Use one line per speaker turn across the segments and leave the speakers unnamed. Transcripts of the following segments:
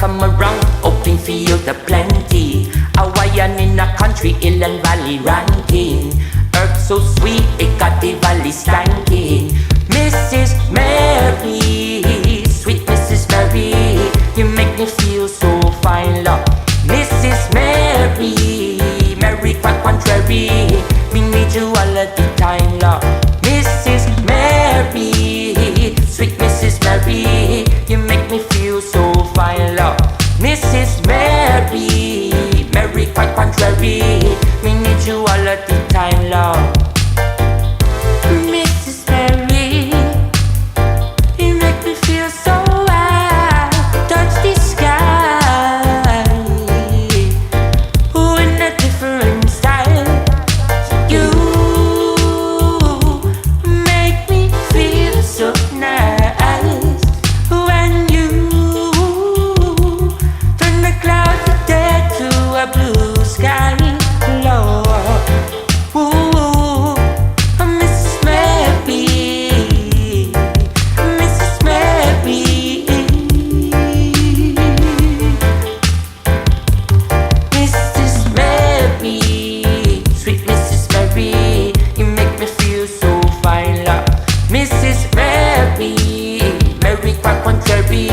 come around, hoping for you the plenty. Hawaiian in a country, hill and valley ranking. Earth so sweet, it got the valley stanking. Mrs. Mary, sweet Mrs. Mary, you make me feel so fine, love. Mrs. Mary, Mary quite contrary, we need you all of the time, love. Mrs. Mary, sweet Mrs. Mary, you make me feel so fine, love. Mrs. Mary, Mary quite contrary, we need you all of the time, love. Mrs. Mary, you make me feel so high, touch the sky, ooh, in a different style. You make me feel so nice when you turn the clouds of day to a blue sky, Lord. Ooh, Mrs. Mary, Mrs. Mary, Mrs. Mary, sweet Mrs. Mary, you make me feel so fine, love. Mrs. Mary, Mary quite contrary,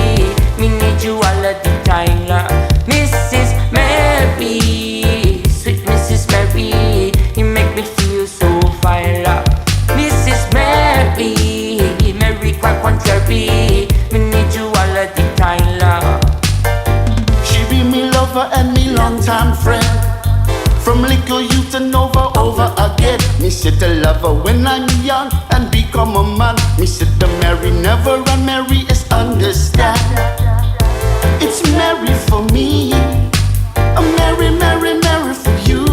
me need you all of the time, love. Mrs. Mary, sweet Mrs. Mary, you make me feel so fine, love. Mrs. Mary, Mary quite contrary, me need you all of the time, love.
She be me lover and me long-time friend. From little youth and over again. Me said to love her when I'm young and become a man. Me said to marry never and marry is understand. It's Mary for me, a Mary, Mary, Mary for you.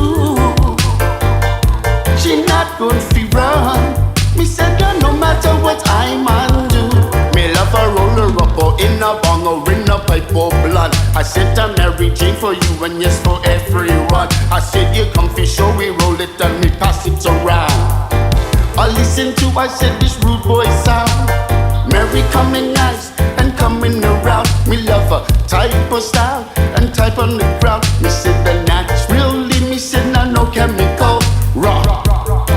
She not going to run. Me said no matter what I'm undo. Me love her roll her up or in a bong or in a pipe or blood. I said to Mary Jane for you and yes for everyone. I said you come for show, we roll it and me pass it around. I listen to, I said this rude boy sound. Mary coming nice and coming around. Me love her type of style and type on the ground. Me said the naturally, me said no chemical rock.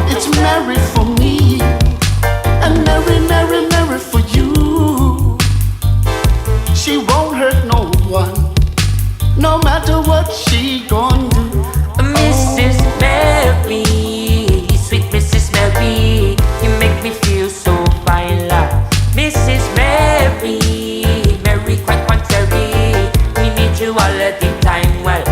It's Mary for me and Mary, Mary, Mary for you. She won't hurt no one, no matter what she gon' do.
Mrs. Mary, sweet Mrs. Mary, you make me feel so fine, love. Mrs. Mary, Mary quite contrary, we need you all of the time, well.